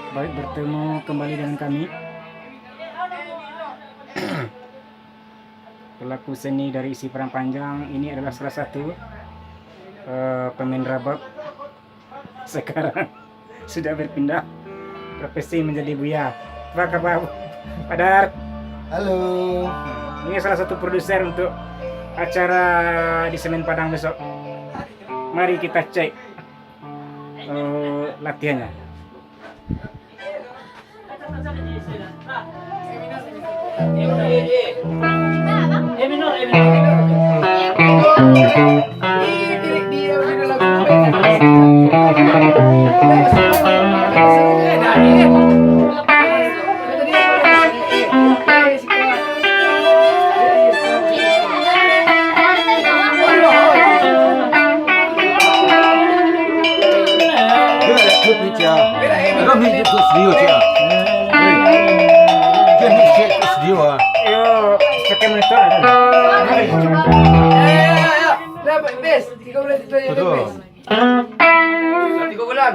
Baik, bertemu kembali dengan kami pelaku seni dari Isi Perang Panjang. Ini adalah salah satu pemain rabab. Sekarang sudah berpindah profesi menjadi buya. Apa kabar, Padar? Halo. Ini salah satu produser untuk acara di Semen Padang besok. Mari kita cek latihannya. Yo, pakai monitor ada. Dapat bes, 3 bulan itu aja bes. 3 bulan.